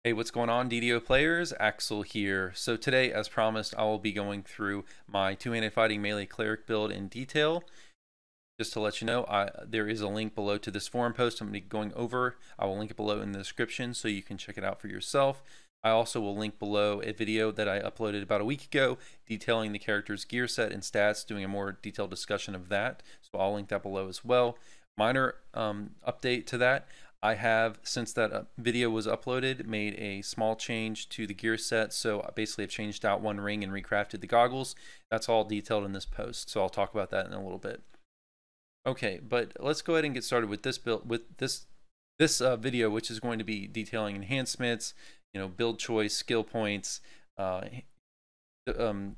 Hey, what's going on, DDO players? Axel here. So today, as promised, I will be going through my two-handed fighting melee cleric build in detail. Just to let you know, there is a link below to this forum post I'm going to be going over. I will link it below in the description so you can check it out for yourself. I also will link below a video that I uploaded about a week ago detailing the character's gear set and stats, doing a more detailed discussion of that. So I'll link that below as well. Minor update to that. I have, since that video was uploaded, made a small change to the gear set. So basically I've changed out one ring and recrafted the goggles. That's all detailed in this post. So I'll talk about that in a little bit. Okay, but let's go ahead and get started with this build, with this video, which is going to be detailing enhancements, build choice, skill points,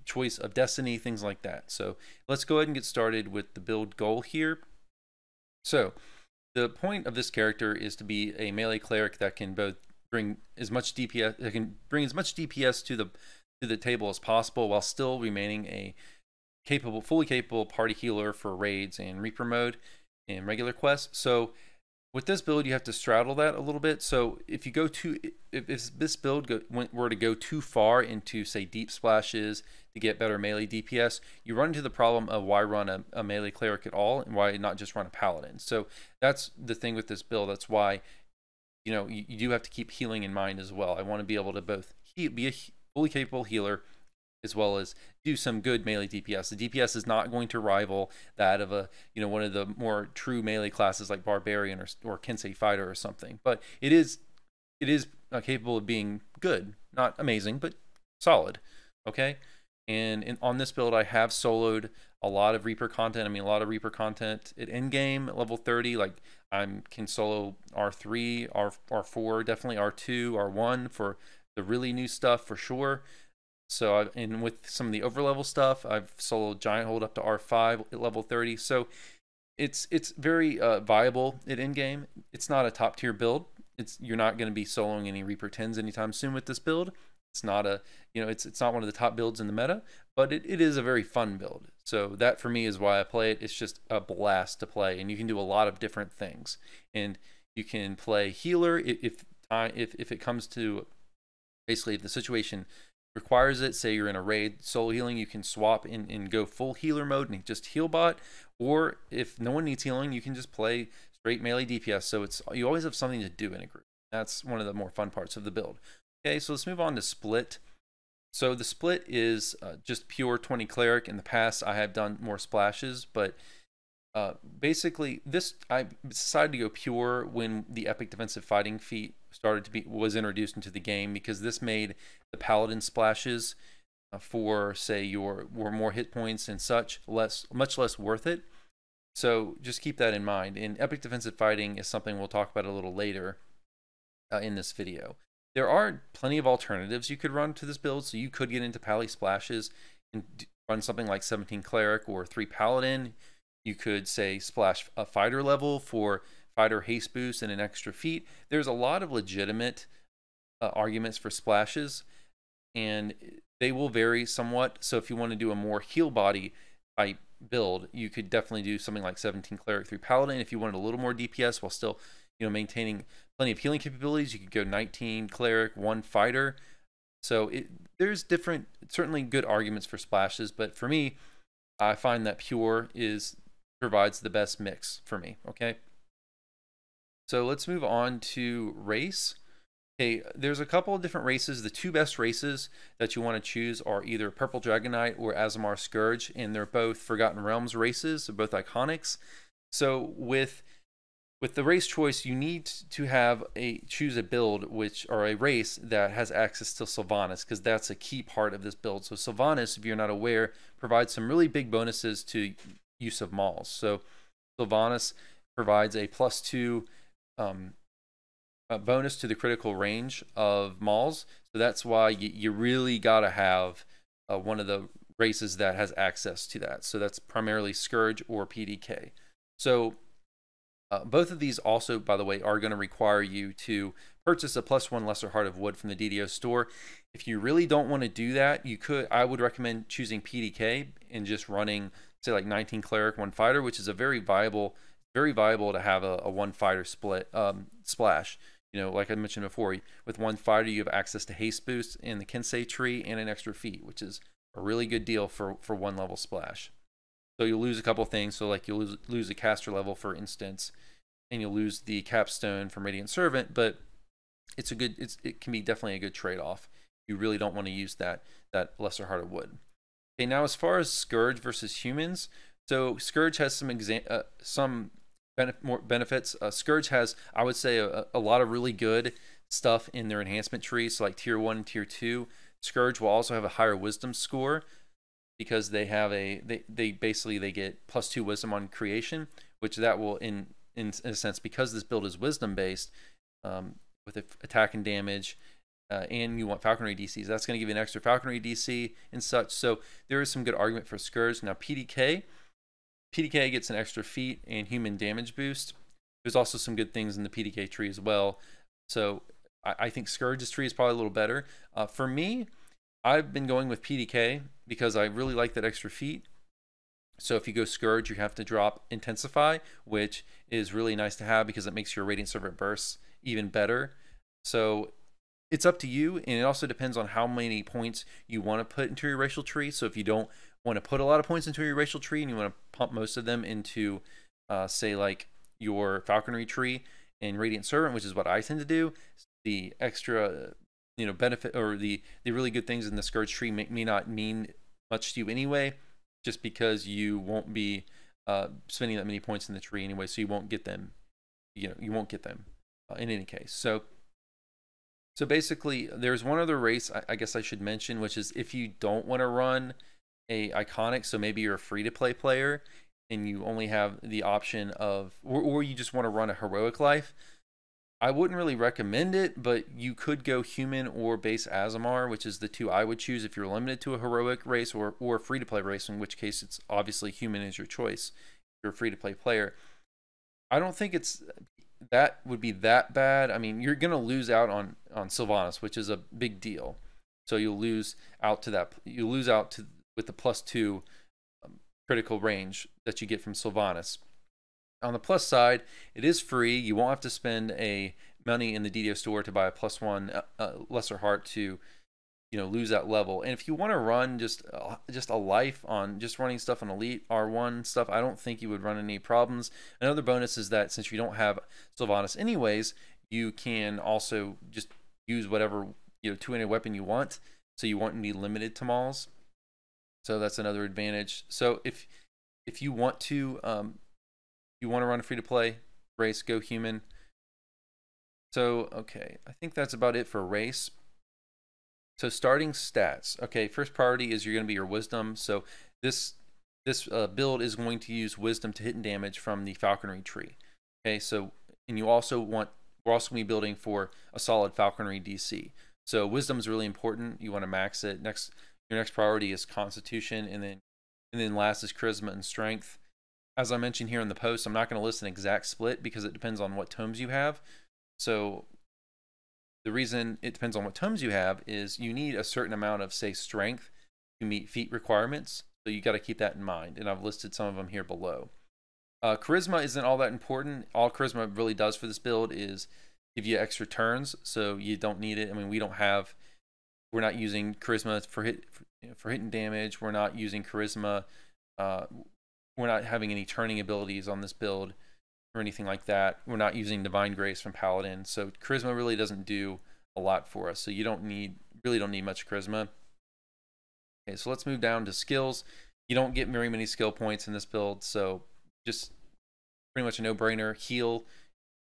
choice of destiny, things like that. So let's go ahead and get started with the build goal here. So the point of this character is to be a melee cleric that can both bring as much DPS to the table as possible, while still remaining a fully capable party healer for raids and Reaper mode and regular quests. So with this build, you have to straddle that a little bit. So if this build were to go too far into, say, deep splashes to get better melee DPS, you run into the problem of why run a melee cleric at all, and why not just run a paladin. So that's the thing with this build. That's why you do have to keep healing in mind as well. I want to be able to both be a fully capable healer as well as do some good melee DPS. The DPS is not going to rival that of one of the more true melee classes like Barbarian or Kensei Fighter or something. But it is capable of being good, not amazing, but solid. Okay, and on this build, I have soloed a lot of Reaper content. I mean, a lot of Reaper content at endgame level 30. Like I can solo R3, R4, definitely R2, R1 for the really new stuff for sure. So and with some of the overlevel stuff, I've soloed Giant Hold up to R5 at level 30. So it's very viable at endgame. It's not a top tier build. You're not going to be soloing any Reaper 10s anytime soon with this build. It's not it's not one of the top builds in the meta, but it is a very fun build. So that for me is why I play it. It's just a blast to play, and you can do a lot of different things. And you can play healer if it comes to, basically, if the situation requires it. Say you're in a raid solo healing, you can swap and go full healer mode and just heal bot. Or if no one needs healing, you can just play straight melee DPS. So you always have something to do in a group. That's one of the more fun parts of the build. Okay, so let's move on to split. So the split is just pure 20 cleric. In the past, I have done more splashes, but basically I decided to go pure when the epic defensive fighting feat was introduced into the game, because this made the paladin splashes for, say, your more hit points and such much less worth it. So just keep that in mind. And epic defensive fighting is something we'll talk about a little later in this video. There are plenty of alternatives you could run to this build. So you could get into pally splashes and run something like 17 cleric or 3 paladin. You could, say, splash a fighter level for fighter haste boost and an extra feat. There's a lot of legitimate arguments for splashes, and they will vary somewhat. So if you want to do a more heal body type build, you could definitely do something like 17 cleric 3 paladin. If you wanted a little more DPS while still maintaining plenty of healing capabilities, you could go 19 cleric 1 fighter. So there's certainly good arguments for splashes, but for me, I find that pure provides the best mix for me. Okay, so let's move on to race. Okay, there's a couple of different races. The two best races that you want to choose are either Purple Dragon Knight or Aasimar Scourge, and they're both Forgotten Realms races. They're both iconics. So with the race choice, you need to choose a build or a race that has access to Sylvanas, because that's a key part of this build. So Sylvanas, if you're not aware, provides some really big bonuses to use of mauls. So Sylvanas provides a +2 bonus to the critical range of mauls. So that's why you really gotta have one of the races that has access to that. So that's primarily Scourge or PDK. So both of these also, by the way, are going to require you to purchase a +1 Lesser Heart of Wood from the DDO store. If you really don't want to do that, I would recommend choosing PDK and just running, say, like 19 cleric 1 fighter, which is a very viable to have a 1 fighter split splash. You know, like I mentioned before, with one fighter, you have access to haste boost in the Kensei tree and an extra feat, which is a really good deal for one level splash. So you'll lose a couple things. So like you'll lose a caster level, for instance, and you'll lose the capstone from Radiant Servant, but it can be definitely a good trade-off. You really don't want to use that lesser hearted wood. Okay, now as far as Scourge versus humans, so Scourge has some more benefits. Scourge has, I would say, a lot of really good stuff in their enhancement tree. So like tier 1 and tier 2. Scourge will also have a higher wisdom score because they have they basically get +2 wisdom on creation, which that will in a sense, because this build is wisdom based, with attack and damage, and you want falconry DCs, that's going to give you an extra falconry DC and such. So there is some good argument for Scourge. Now PDK gets an extra feat and human damage boost. There's also some good things in the PDK tree as well. So I think Scourge's tree is probably a little better. For me, I've been going with PDK because I really like that extra feat. So if you go Scourge, you have to drop Intensify, which is really nice to have because it makes your Radiant Servant bursts even better. So it's up to you, and it also depends on how many points you want to put into your racial tree. So if you don't want to put a lot of points into your racial tree and you want to pump most of them into, say, like your falconry tree and Radiant Servant, which is what I tend to do, the extra, benefit or the really good things in the Scourge tree may not mean much to you anyway, just because you won't be spending that many points in the tree anyway, so you won't get them. You won't get them in any case. So basically, there's one other race I guess I should mention, which is if you don't want to run a iconic, so maybe you're a free-to-play player and you only have the option of, or you just want to run a heroic life, I wouldn't really recommend it, but you could go human or base Azamar, which is the two I would choose if you're limited to a heroic race or a free-to-play race, in which case it's obviously human is your choice if you're a free-to-play player. I don't think that would be that bad. I mean, you're going to lose out on Sylvanas, which is a big deal. So you'll lose out to that. You'll lose out to with the +2 critical range that you get from Sylvanas. On the plus side, it is free. You won't have to spend money in the DDO store to buy a +1 lesser heart to, lose that level. And if you want to run just a life on just running stuff on Elite R1 stuff, I don't think you would run any problems. Another bonus is that since you don't have Sylvanas anyways, you can also just use whatever two-handed weapon you want, so you won't be limited to mauls. So that's another advantage. So if you want to run a free-to-play race, go human. So, okay, I think that's about it for race. So starting stats. Okay, first priority is you're going to be your wisdom. So this build is going to use wisdom to hit and damage from the falconry tree. Okay, so, and we're also going to be building for a solid falconry DC. So wisdom is really important. You want to max it. Your next priority is constitution, and then last is charisma and strength. As I mentioned here in the post, I'm not going to list an exact split because it depends on what tomes you have. So the reason it depends on what tomes you have is you need a certain amount of, say, strength to meet feat requirements. So you got to keep that in mind, and I've listed some of them here below. Charisma isn't all that important. All charisma really does for this build is give you extra turns, so you don't need it. I mean, we're not using charisma for hitting damage. We're not using charisma. We're not having any turning abilities on this build or anything like that. We're not using Divine Grace from Paladin. So charisma really doesn't do a lot for us. So you really don't need much charisma. Okay, so let's move down to skills. You don't get very many skill points in this build, so just pretty much a no-brainer. Heal,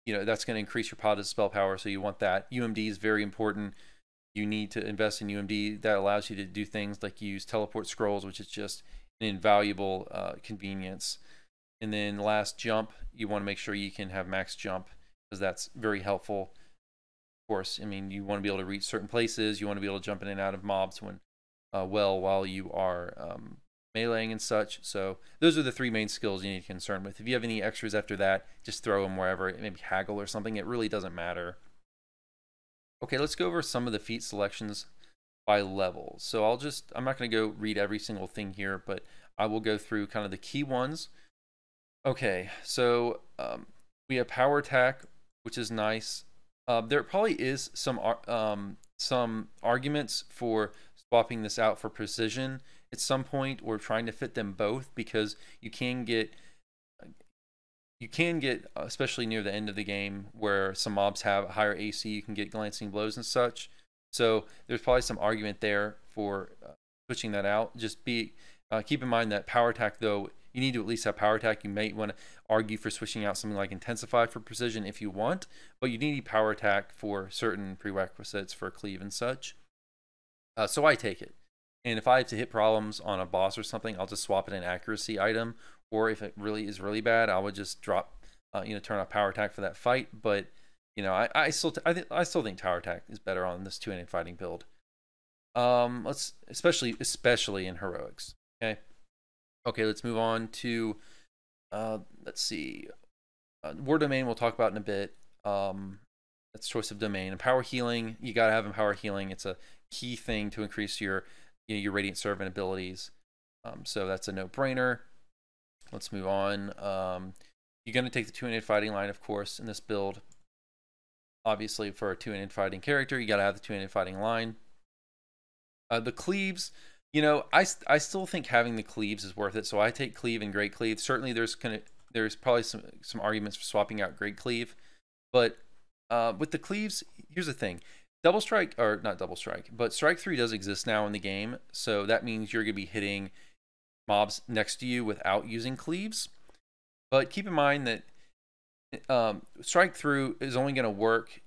that's going to increase your paladin's spell power, so you want that. UMD is very important. You need to invest in UMD. That allows you to do things like use teleport scrolls, which is just an invaluable convenience. And then last, jump. You want to make sure you can have max jump because that's very helpful. Of course, I mean, you want to be able to reach certain places. You want to be able to jump in and out of mobs while you are meleeing and such. So those are the three main skills you need to be concerned with. If you have any extras after that, just throw them wherever. Maybe haggle or something. It really doesn't matter. Okay, let's go over some of the feat selections by level. So I'm not going to go read every single thing here, but I will go through kind of the key ones. Okay, so we have power attack, which is nice. There probably is some arguments for swapping this out for precision at some point, or trying to fit them both, because you can get especially near the end of the game where some mobs have higher AC, you can get glancing blows and such. So there's probably some argument there for switching that out. Just keep in mind that power attack, though, you need to at least have power attack. You might want to argue for switching out something like intensify for precision if you want, but you need power attack for certain prerequisites for cleave and such. So I take it. And if I have to hit problems on a boss or something, I'll just swap it in accuracy item. Or if it really is really bad, I would just drop, turn off power attack for that fight. But I still think power attack is better on this two-handed fighting build. Let's especially in heroics. Okay, let's move on to let's see, war domain. We'll talk about in a bit. That's choice of domain. And power healing, you gotta have power healing. It's a key thing to increase your Radiant Servant abilities. So that's a no-brainer. Let's move on. You're going to take the two-handed fighting line, of course, in this build. Obviously, for a two-handed fighting character, you got to have the two-handed fighting line. The cleaves, I still think having the cleaves is worth it. So I take cleave and great cleave. Certainly, there's probably some arguments for swapping out great cleave, but with the cleaves, here's the thing. Double strike, or not double strike, but strike 3 does exist now in the game. So that means you're going to be hitting mobs next to you without using cleaves. But keep in mind that strike through is only going to work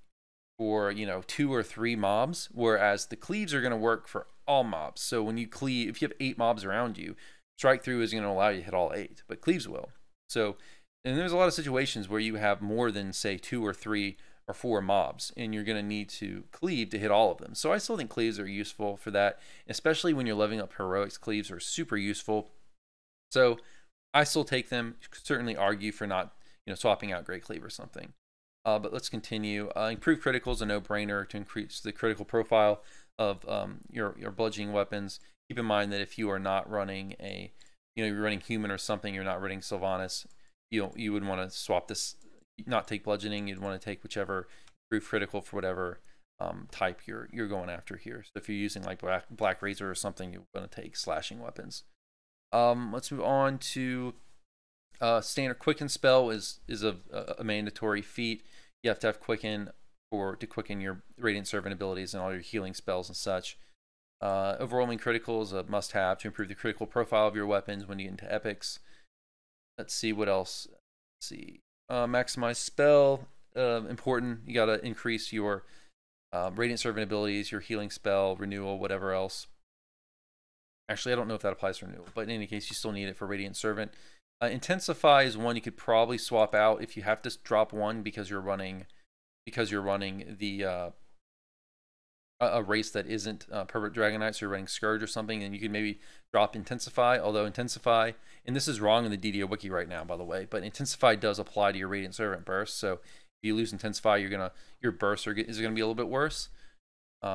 for 2 or 3 mobs, whereas the cleaves are going to work for all mobs. So when you cleave, if you have 8 mobs around you, strike through is going to allow you to hit all 8, but cleaves will. So, and there's a lot of situations where you have more than, say, 2 or 3 or 4 mobs, and you're going to need to cleave to hit all of them. So I still think cleaves are useful for that, especially when you're leveling up heroics. Cleaves are super useful. So I still take them. You could certainly argue for not swapping out great cleave or something. But let's continue. Improve critical is a no-brainer to increase the critical profile of your bludgeoning weapons. Keep in mind that if you are not running you're running human or something, you're not running Sylvanas, you would want to swap this. Not take bludgeoning, you'd want to take whichever improve critical for whatever type you're going after here. So if you're using like black razor or something, you're going to take slashing weapons. Let's move on to standard quicken spell is a mandatory feat. You have to have quicken to quicken your Radiant Servant abilities and all your healing spells and such. Overwhelming critical is a must-have to improve the critical profile of your weapons when you get into epics. Let's see what else. Let's see. Maximize spell, important. You got to increase your Radiant Servant abilities, your healing spell, renewal, whatever else. Actually, I don't know if that applies for renewal, but in any case, you still need it for Radiant Servant. Intensify is one you could probably swap out if you have to drop one because you're running the a race that isn't Pervert Dragonite, so you're running Scourge or something, and you could maybe drop Intensify. Although Intensify, and this is wrong in the DDO wiki right now, by the way, but Intensify does apply to your Radiant Servant burst. So if you lose Intensify, your burst is gonna be a little bit worse.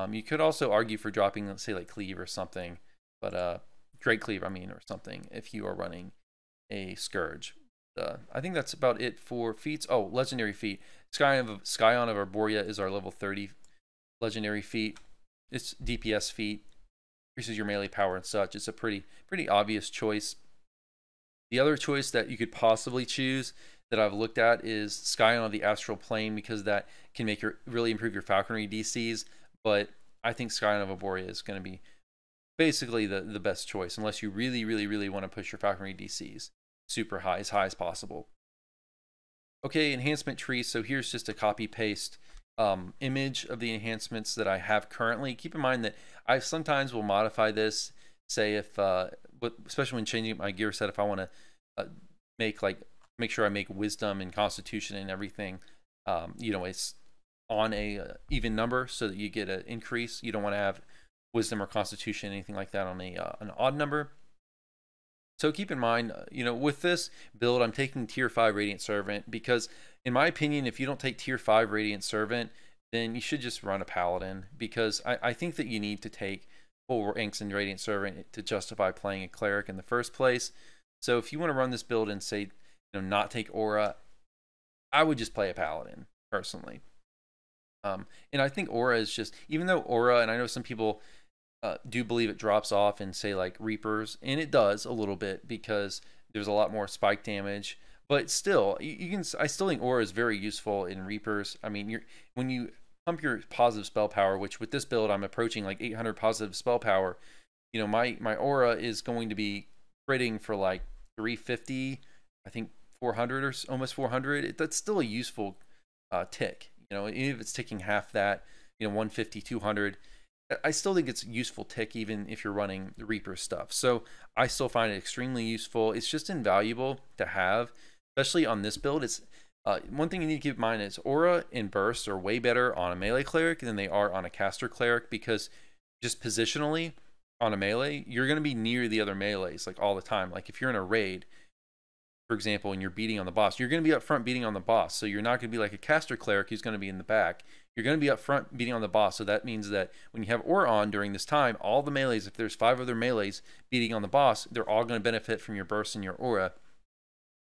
You could also argue for dropping, let's say, like Cleave or something, but Great Cleave, I mean, or something, if you are running a Scourge. I think that's about it for feats. Oh, legendary feat. Scion of Arborea is our level 30 legendary feat. It's DPS feat, increases your melee power and such. It's a pretty obvious choice. The other choice that you could possibly choose that I've looked at is Scion of the Astral Plane, because that can really improve your falconry DCs. But I think Scion of Arborea is going to be basically the best choice, unless you really want to push your falconry DCs super high as possible. Okay, enhancement tree. So here's just a copy paste image of the enhancements that I have currently. Keep in mind that I sometimes will modify this, say if especially when changing my gear set, if I want to make sure I make wisdom and constitution and everything it's on a even number so that you get an increase. You don't want to have wisdom or constitution, anything like that, on an odd number. So keep in mind, with this build, I'm taking tier 5 Radiant Servant because, in my opinion, if you don't take tier 5 Radiant Servant, then you should just run a Paladin, because I think that you need to take full ranks in Radiant Servant to justify playing a Cleric in the first place. So if you want to run this build and say, not take Aura, I would just play a Paladin, personally. And I think aura is just, even though aura, and I know some people do believe it drops off in say like Reapers, and it does a little bit because there's a lot more spike damage. But still, you can. I still think aura is very useful in Reapers. I mean, when you pump your positive spell power, which with this build I'm approaching like 800 positive spell power. You know, my aura is going to be critting for like 350, I think 400 or almost 400. That's still a useful tick. You know, even if it's ticking half that, you know, 150, 200. I still think it's a useful tick even if you're running the Reaper stuff. So I still find it extremely useful. It's just invaluable to have, especially on this build. It's one thing you need to keep in mind is aura and burst are way better on a melee cleric than they are on a caster cleric, because just positionally on a melee, you're going to be near the other melees like all the time. Like if you're in a raid, for example, and you're beating on the boss, you're going to be up front beating on the boss. So you're not going to be like a caster cleric who's going to be in the back. You're going to be up front beating on the boss. So that means that when you have aura on during this time, all the melees, if there's 5 other melees beating on the boss, they're all going to benefit from your burst and your aura.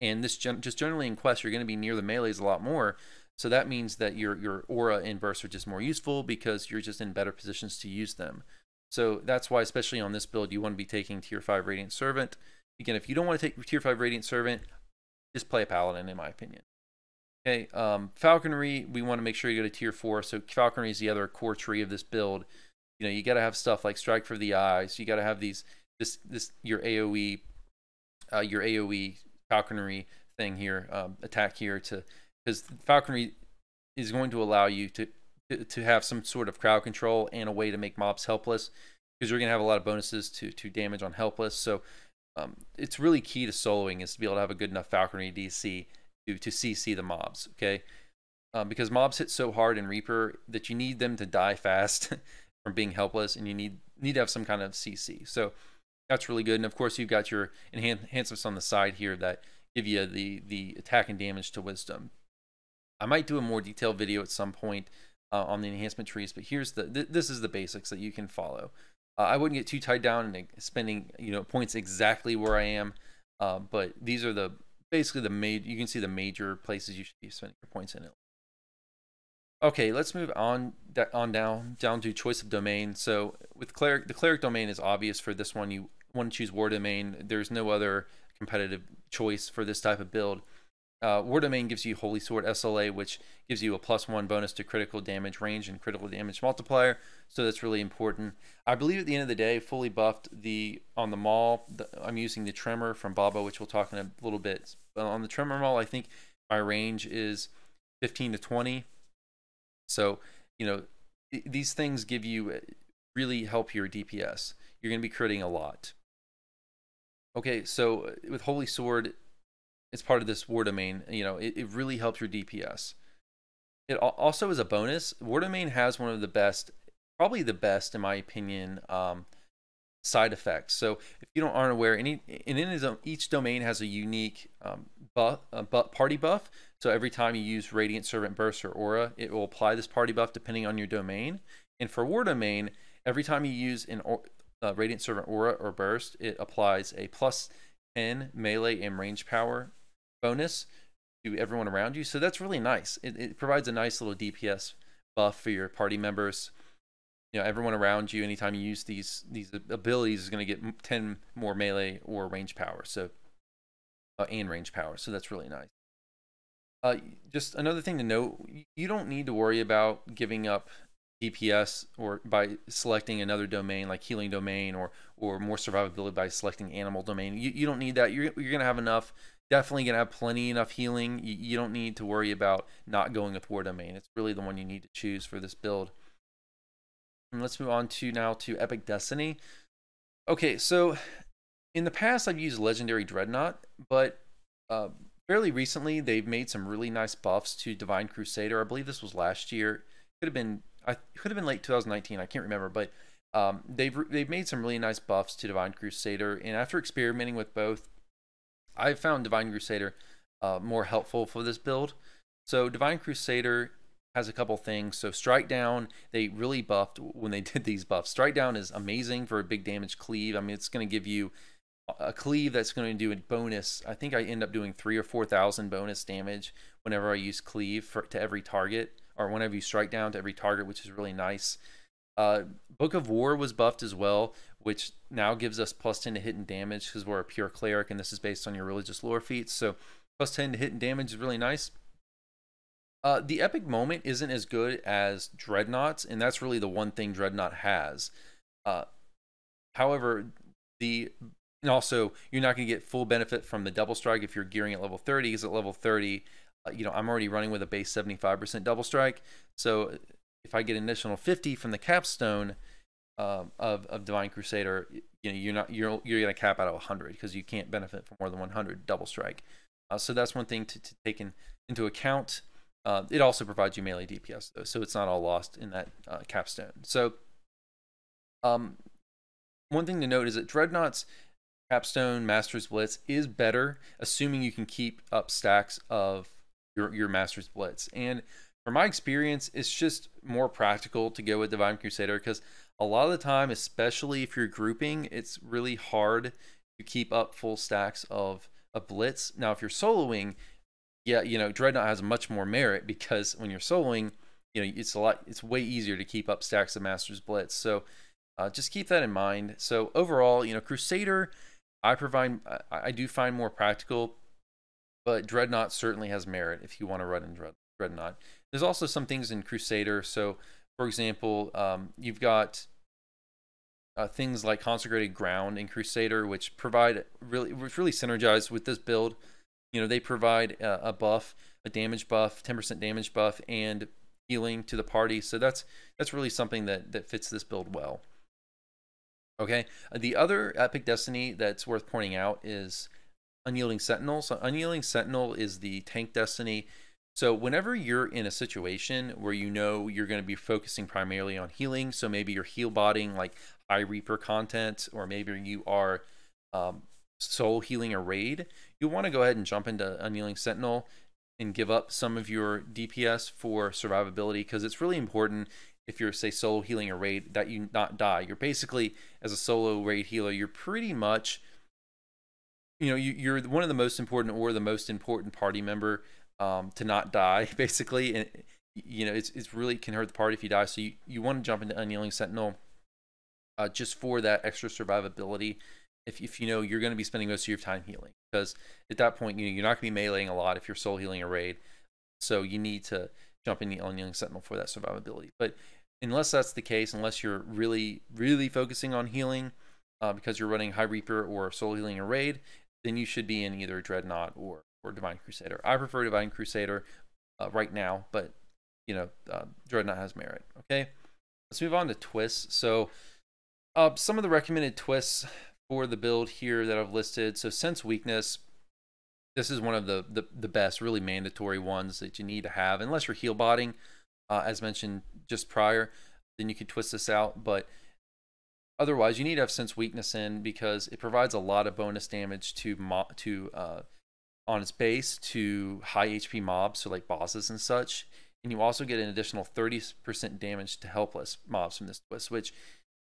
And this just generally in quests, you're going to be near the melees a lot more. So that means that your aura and burst are just more useful because you're just in better positions to use them. So that's why, especially on this build, you want to be taking tier 5 Radiant Servant. Again, if you don't want to take tier 5 Radiant Servant, just play a Paladin, in my opinion. Okay, Falconry, we want to make sure you go to tier 4. So Falconry is the other core tree of this build. You know, you got to have stuff like Strike for the Eyes. You got to have your AoE Falconry thing here, attack here, because Falconry is going to allow you to have some sort of crowd control and a way to make mobs helpless, because you're going to have a lot of bonuses to damage on helpless. So it's really key to soloing is to be able to have a good enough Falconry DC to CC the mobs, okay? Because mobs hit so hard in Reaper that you need them to die fast from being helpless, and you need to have some kind of CC. So that's really good. And of course, you've got your enhancements on the side here that give you the attack and damage to wisdom. I might do a more detailed video at some point on the enhancement trees, but here's this is the basics that you can follow. I wouldn't get too tied down and spending points exactly where I am, but these are basically you can see the major places you should be spending your points in it. Okay, let's move on down to choice of domain. So with Cleric, the Cleric domain is obvious for this one. You want to choose War Domain. There's no other competitive choice for this type of build. War Domain gives you Holy Sword SLA, which gives you a +1 bonus to critical damage range and critical damage multiplier. So that's really important. I believe at the end of the day, fully buffed on the Maul. I'm using the Tremor from Baba, which we'll talk in a little bit. On the Tremor Maul, I think my range is 15 to 20. So, these things really help your DPS. You're going to be critting a lot. Okay, so with Holy Sword, it's part of this War Domain. It really helps your DPS. It also is a bonus. War Domain has one of the best, probably the best in my opinion, side effects. So if you aren't aware, each domain has a unique party buff. So every time you use Radiant Servant Burst or Aura, it will apply this party buff depending on your domain. And for War Domain, every time you use Radiant Servant Aura or Burst, it applies a +10 melee and range power bonus to everyone around you. So that's really nice. It provides a nice little DPS buff for your party members. Everyone around you, anytime you use these abilities, is going to get 10 more melee or range power. So and range power. So that's really nice. Just another thing to note: you don't need to worry about giving up DPS or by selecting another domain like Healing Domain or more survivability by selecting Animal Domain. You don't need that. You're going to have enough. Definitely going to have enough healing. You don't need to worry about not going with War Domain. It's really the one you need to choose for this build. And let's move on now to Epic Destiny. Okay, so in the past I've used Legendary Dreadnought, but fairly recently they've made some really nice buffs to Divine Crusader. I believe this was last year. Could have been late 2019. I can't remember, but they've made some really nice buffs to Divine Crusader. And after experimenting with both, I found Divine Crusader more helpful for this build. So Divine Crusader has a couple things. So Strike Down, they really buffed when they did these buffs. Strike Down is amazing for a big damage cleave. I mean, it's going to give you a cleave that's going to do a bonus. I think I end up doing 3,000 or 4,000 bonus damage whenever I use cleave to every target or whenever you strike down to every target, which is really nice. Book of War was buffed as well, which now gives us +10 to hit and damage because we're a pure cleric, and this is based on your religious lore feats. So +10 to hit and damage is really nice. The epic moment isn't as good as Dreadnought's, and that's really the one thing Dreadnought has. However, and also you're not going to get full benefit from the double strike if you're gearing at level 30, because at level 30, I'm already running with a base 75% double strike. So if I get an additional 50 from the capstone of Divine Crusader, you're going to cap out at 100 because you can't benefit from more than 100 double strike. So that's one thing to take into account. It also provides you melee DPS though, so it's not all lost in that capstone. So one thing to note is that Dreadnought's capstone Master's Blitz is better, assuming you can keep up stacks of your Master's Blitz. And from my experience, it's just more practical to go with Divine Crusader because a lot of the time, especially if you're grouping, it's really hard to keep up full stacks of a Blitz. Now, if you're soloing, yeah, Dreadnought has much more merit because when you're soloing, it's way easier to keep up stacks of Master's Blitz. So just keep that in mind. So overall, Crusader, I do find more practical, but Dreadnought certainly has merit if you want to run in Dreadnought. There's also some things in Crusader. So, for example, you've got things like Consecrated Ground in Crusader, which really synergize with this build. They provide a buff, a damage buff, 10% damage buff, and healing to the party. So that's really something that fits this build well. Okay, the other epic destiny that's worth pointing out is Unyielding Sentinel. So Unyielding Sentinel is the tank destiny. So whenever you're in a situation where you're going to be focusing primarily on healing, so maybe you're heal botting like High Reaper content, or maybe you are soul healing a raid, you'll want to go ahead and jump into Unyielding Sentinel and give up some of your DPS for survivability, because it's really important if you're, say, solo healing a raid that you not die. You're basically, as a solo raid healer, you're pretty much, you're one of the most important or the most important party member to not die, basically. And it's really can hurt the party if you die. So you want to jump into Unyielding Sentinel just for that extra survivability. If you're going to be spending most of your time healing, because at that point you're not going to be meleeing a lot if you're solo healing a raid. So you need to jump in the Unyielding Sentinel for that survivability. But unless that's the case, unless you're really focusing on healing because you're running High Reaper or solo healing a raid, then you should be in either Dreadnought or Divine Crusader. I prefer Divine Crusader right now, but Dreadnought has merit. Okay, let's move on to twists. So some of the recommended twists for the build here that I've listed. So Sense Weakness, this is one of the best, really mandatory ones that you need to have, unless you're heal botting, as mentioned just prior, then you can twist this out. But otherwise, you need to have Sense Weakness in because it provides a lot of bonus damage on its base to high HP mobs, so like bosses and such. And you also get an additional 30% damage to helpless mobs from this twist, which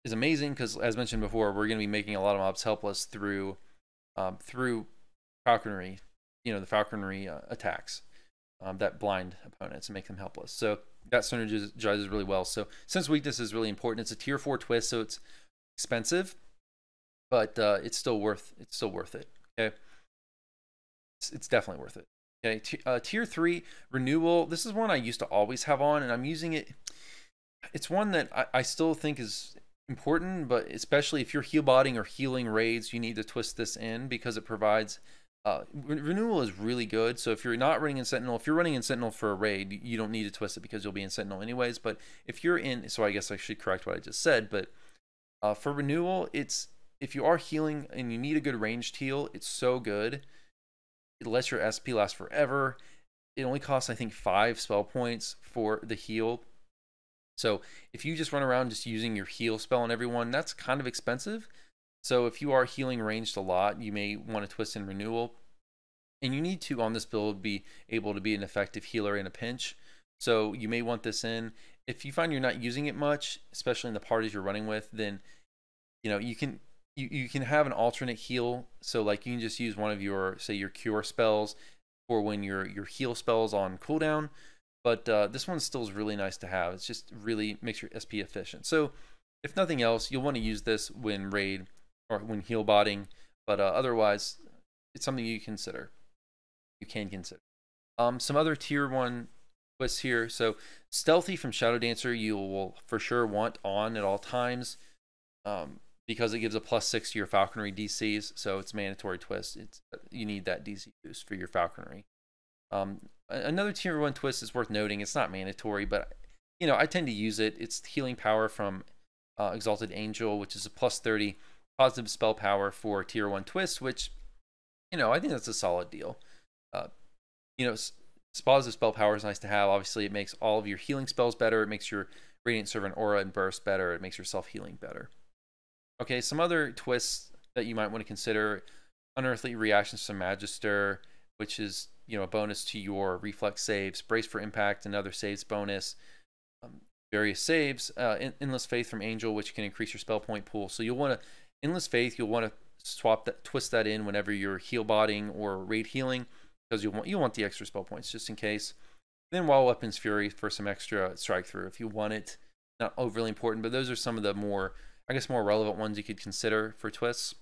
is amazing because, as mentioned before, we're going to be making a lot of mobs helpless through falconry, the falconry attacks that blind opponents and make them helpless. So that synergizes really well. So Sense Weakness is really important. It's a tier 4 twist, so it's expensive, but it's still worth it. Okay, it's definitely worth it. Okay, tier 3 Renewal. This is one I used to always have on, and I'm using it. It's one that I still think is important, but especially if you're heal botting or healing raids, you need to twist this in because it provides Renewal is really good. So if you're not running in Sentinel, if you're running in Sentinel for a raid, you don't need to twist it because you'll be in Sentinel anyways. But if you're in, so I guess I should correct what I just said, but for Renewal, if you are healing and you need a good ranged heal, it's so good. It lets your SP last forever. It only costs, I think, 5 spell points for the heal. So if you just run around just using your heal spell on everyone, that's kind of expensive. So if you are healing ranged a lot, you may want to twist in Renewal. And you need to, on this build, be able to be an effective healer in a pinch. So you may want this in. If you find you're not using it much, especially in the parties you're running with, then you can have an alternate heal. So like you can just use one of your, say, your cure spells for when your heal spells on cooldown. but this one still is really nice to have. It's just really makes your SP efficient. So if nothing else, you'll want to use this when raid or when heal botting, but otherwise, it's something you can consider. Some other tier 1 twists here. So Stealthy from Shadow Dancer, you will for sure want on at all times, because it gives a +6 to your falconry DCs. So it's a mandatory twist. You need that DC boost for your falconry. Another tier 1 twist is worth noting. It's not mandatory, but I tend to use it. It's healing power from Exalted Angel, which is a +30 positive spell power for tier 1 twist, which I think that's a solid deal. Positive spell power is nice to have. Obviously, it makes all of your healing spells better. It makes your Radiant Servant Aura and Burst better. It makes your self-healing better. Okay, some other twists that you might want to consider: Unearthly Reactions from Magister, which is a bonus to your reflex saves. Brace for Impact, another saves bonus. Various saves. Endless Faith from Angel, which can increase your spell point pool. So you'll want to Endless Faith. You'll want to twist that in whenever you're heal botting or raid healing, because you want the extra spell points just in case. Then Wall Weapons Fury for some extra strike through if you want it. Not overly important, but those are some of the more relevant ones you could consider for twists.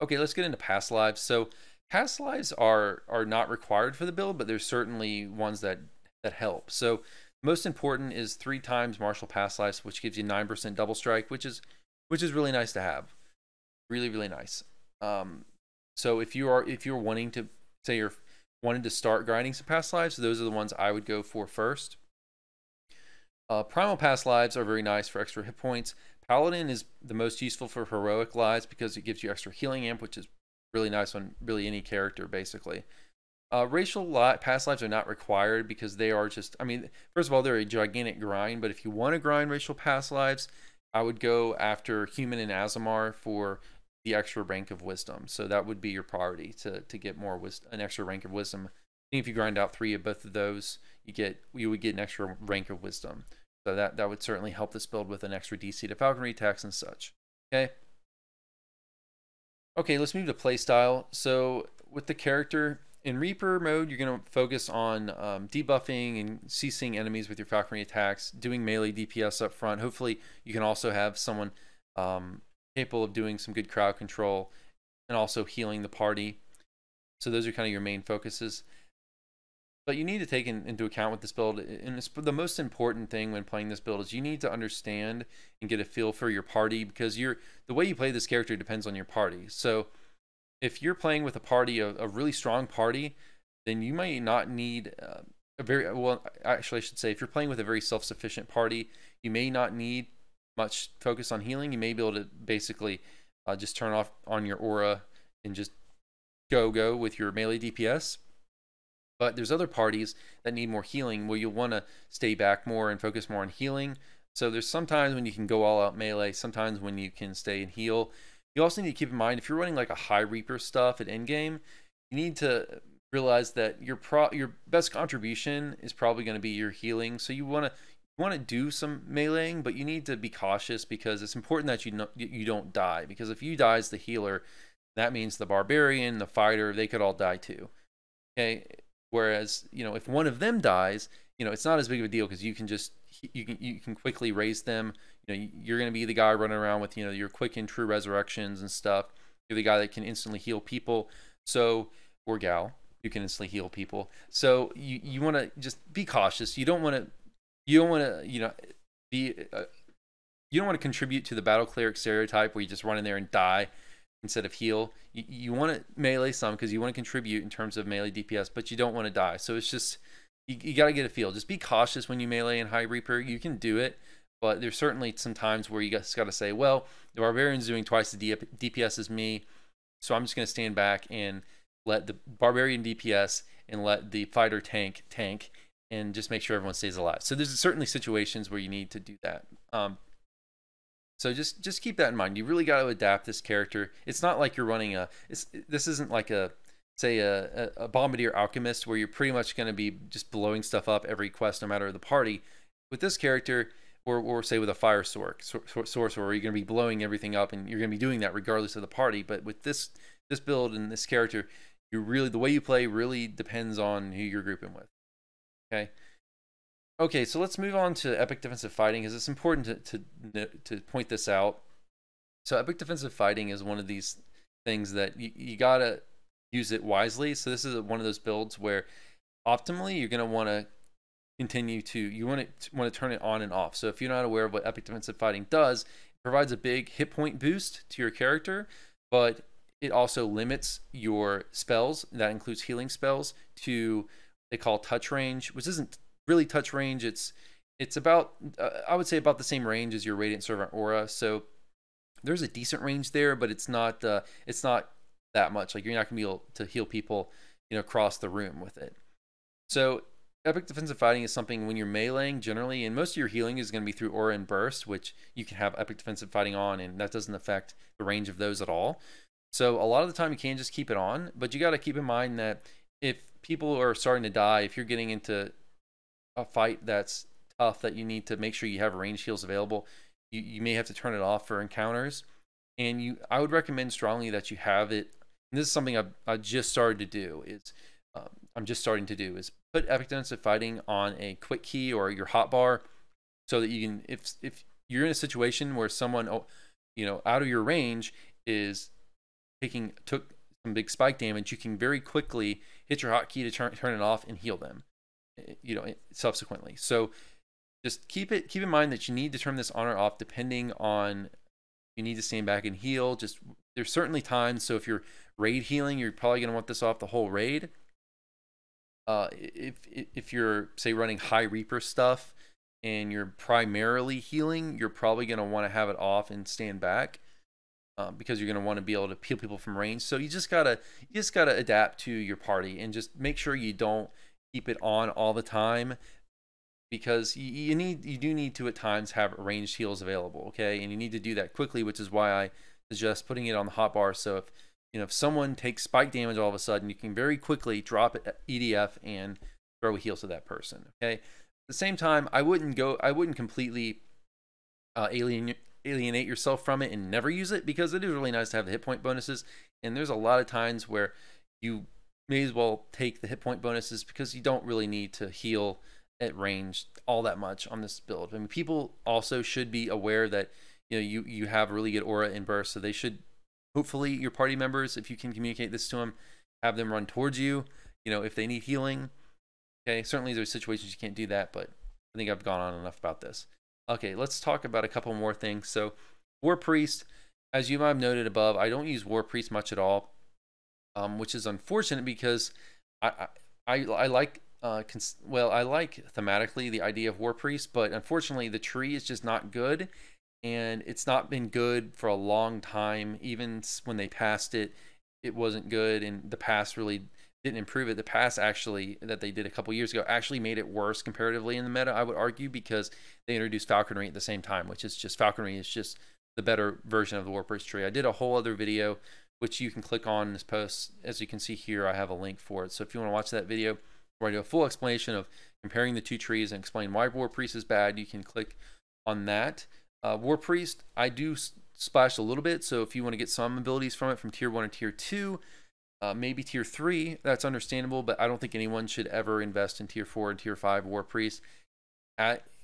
Okay, let's get into past lives. So past lives are not required for the build, but there's certainly ones that help. So most important is 3 times Martial Past Lives, which gives you 9% double strike, which is really nice to have. Really, really nice. So if you're wanting to, say you're wanting to start grinding some past lives, those are the ones I would go for first. Primal Past Lives are very nice for extra hit points. Paladin is the most useful for heroic lives because it gives you extra healing amp, which is really nice on really any character basically. Racial past lives are not required because they are just, first of all, they're a gigantic grind, but if you want to grind racial past lives, I would go after Human and Azamar for the extra rank of wisdom. So that would be your priority to get more an extra rank of wisdom. I think if you grind out 3 of both of those, you would get an extra rank of wisdom. So that would certainly help this build with an extra DC to falconry attacks and such. Okay, let's move to playstyle. So with the character in Reaper mode, you're going to focus on debuffing and CCing enemies with your falconry attacks, doing melee DPS up front. Hopefully you can also have someone capable of doing some good crowd control and also healing the party. So those are kind of your main focuses. But you need to take into account with this build, and the most important thing when playing this build is you need to understand and get a feel for your party, because the way you play this character depends on your party. So if you're playing with a party, a really strong party, then you might not need actually I should say, if you're playing with a very self-sufficient party, you may not need much focus on healing. You may be able to basically just turn off on your aura and just go with your melee DPS. But there's other parties that need more healing where you'll want to stay back more and focus more on healing. So there's sometimes when you can go all out melee, sometimes when you can stay and heal. You also need to keep in mind, if you're running like a high Reaper stuff at endgame, you need to realize that your best contribution is probably going to be your healing. So you want to do some meleeing, but you need to be cautious, because it's important that you don't die. Because if you die as the healer, that means the barbarian, the fighter, they could all die too. Okay. Whereas, if one of them dies, it's not as big of a deal, because you can quickly raise them. You're going to be the guy running around with, your quick and true resurrections and stuff. You're the guy that can instantly heal people. So, or gal, you can instantly heal people. So you want to just be cautious. You don't want to contribute to the battle cleric stereotype where you just run in there and die instead of heal. You want to melee some because you want to contribute in terms of melee DPS, but you don't want to die. So it's just, you got to get a feel. Just be cautious when you melee in High Reaper. You can do it, but there's certainly some times where you just got to say, well, the Barbarian's doing twice the DPS as me, so I'm just going to stand back and let the Barbarian DPS and let the fighter tank and just make sure everyone stays alive. So there's certainly situations where you need to do that. So just keep that in mind. You really got to adapt this character. It's not like you're running this isn't like a Bombardier Alchemist where you're pretty much going to be just blowing stuff up every quest no matter the party. With this character, or say with a fire sorcerer, where you're going to be blowing everything up, and you're going to be doing that regardless of the party. But with this build and this character, the way you play really depends on who you're grouping with. Okay. Okay, so let's move on to epic defensive fighting because it's important to point this out. So epic defensive fighting is one of these things that you gotta use it wisely. So this is one of those builds where optimally you're gonna want to continue to want to turn it on and off. So if you're not aware of what epic defensive fighting does, it provides a big hit point boost to your character, but it also limits your spells. That includes healing spells to what they call touch range, which isn't really touch range. It's about I would say about the same range as your Radiant Servant aura. So there's a decent range there, but it's not that much. Like you're not gonna be able to heal people, across the room with it. So epic defensive fighting is something when you're meleeing generally, and most of your healing is going to be through aura and burst, which you can have epic defensive fighting on, and that doesn't affect the range of those at all. So a lot of the time you can just keep it on, but you got to keep in mind that if people are starting to die, if you're getting into a fight that's tough, that you need to make sure you have range heals available, you may have to turn it off for encounters. And I would recommend strongly that you have it. And this is something I just started to do. Is put epic defensive fighting on a quick key or your hotbar, so that you can, if you're in a situation where someone out of your range is took some big spike damage, you can very quickly hit your hotkey to turn it off and heal them, subsequently. So just keep in mind that you need to turn this on or off depending on, you need to stand back and heal. Just there's certainly times. So if you're raid healing, you're probably going to want this off the whole raid. If you're, say, running high Reaper stuff and you're primarily healing, you're probably going to want to have it off and stand back, because you're going to want to be able to heal people from range. So you just gotta adapt to your party and just make sure you don't keep it on all the time, because you do need to at times have ranged heals available. Okay, and you need to do that quickly, which is why I suggest putting it on the hotbar. So if someone takes spike damage all of a sudden, you can very quickly drop it at EDF and throw a heal to that person. Okay. At the same time, I wouldn't completely alienate yourself from it and never use it, because it is really nice to have the hit point bonuses. And there's a lot of times where you may as well take the hit point bonuses, because you don't really need to heal at range all that much on this build. I mean, people also should be aware that you have really good aura and burst, so they should, hopefully your party members, if you can communicate this to them, have them run towards you, if they need healing. Okay, certainly there's situations you can't do that, but I think I've gone on enough about this. Okay, let's talk about a couple more things. So Warpriest, as you might have noted above, I don't use Warpriest much at all, which is unfortunate, because I like I like thematically the idea of Warpriest, but unfortunately the tree is just not good. And it's not been good for a long time. Even when they passed it, it wasn't good, and the pass really didn't improve it. The pass actually that they did a couple years ago actually made it worse comparatively in the meta, I would argue, because they introduced falconry at the same time, which is just, falconry is just the better version of the Warpriest tree. I did a whole other video, which you can click on in this post. As you can see here, I have a link for it. So if you want to watch that video where I do a full explanation of comparing the two trees and explain why Warpriest is bad, you can click on that. Warpriest, I do splash a little bit, so if you want to get some abilities from it from tier 1 and tier 2, maybe tier 3, that's understandable, but I don't think anyone should ever invest in tier 4 and tier 5 Warpriest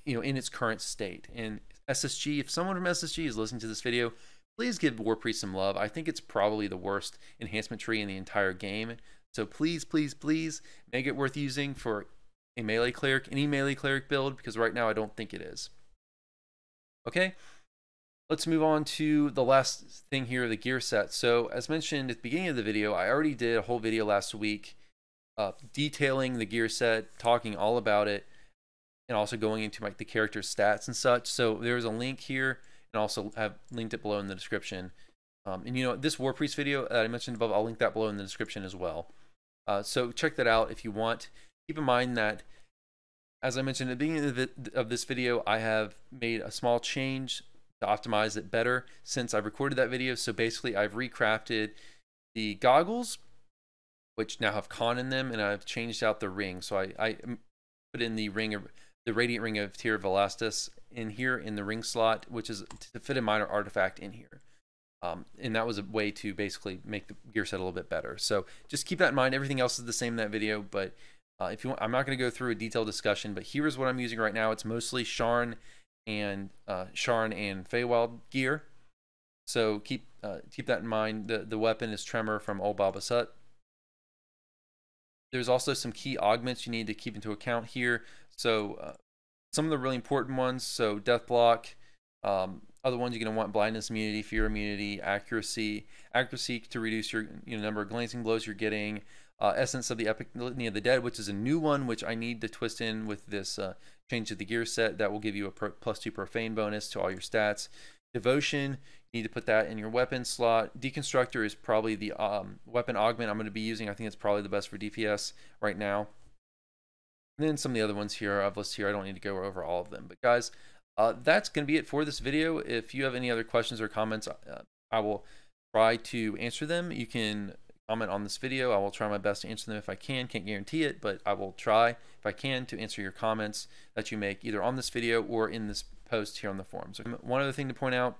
in its current state. And SSG, if someone from SSG is listening to this video, please give Warpriest some love. I think it's probably the worst enhancement tree in the entire game. So please, please, please make it worth using for a melee cleric, any melee cleric build, because right now I don't think it is. Okay, let's move on to the last thing here, the gear set. So as mentioned at the beginning of the video, I already did a whole video last week detailing the gear set, talking all about it, and also going into the character's stats and such. So there's a link here, and also have linked it below in the description. And this Warpriest video that I mentioned above, I'll link that below in the description as well. So check that out if you want. Keep in mind that, as I mentioned at the beginning of this video, I have made a small change to optimize it better since I've recorded that video. So basically, I've recrafted the goggles, which now have con in them, and I've changed out the ring. So I put in the Radiant Ring of Tyr Velastus in here in the ring slot, which is to fit a minor artifact in here. And that was a way to basically make the gear set a little bit better. So just keep that in mind. Everything else is the same in that video, but If you want, I'm not going to go through a detailed discussion, but here's what I'm using right now. It's mostly Sharn and Feywild gear. So keep that in mind. The weapon is Tremor from Old Baba's Hut. There's also some key augments you need to keep into account here. So some of the really important ones, so Death Block. Other ones you're going to want blindness immunity, fear immunity, accuracy to reduce your number of glancing blows you're getting. Essence of the Epic Litany of the Dead, which is a new one, which I need to twist in with this change to the gear set. That will give you a +2 profane bonus to all your stats. Devotion, you need to put that in your weapon slot. Deconstructor is probably the weapon augment I'm going to be using. I think it's probably the best for DPS right now. And then some of the other ones here I've listed here. I don't need to go over all of them. But guys, that's going to be it for this video. If you have any other questions or comments, I will try to answer them. You can comment on this video. I will try my best to answer them if I can. Can't guarantee it, but I will try if I can to answer your comments that you make either on this video or in this post here on the forums. One other thing to point out,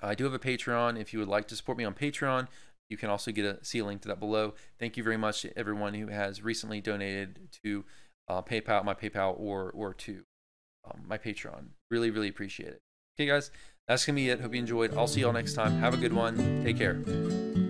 I do have a Patreon. If you would like to support me on Patreon, you can also see a link to that below. Thank you very much to everyone who has recently donated to PayPal, my PayPal, or to my Patreon. Really appreciate it. Okay guys, that's gonna be it. Hope you enjoyed. I'll see y'all next time. Have a good one. Take care.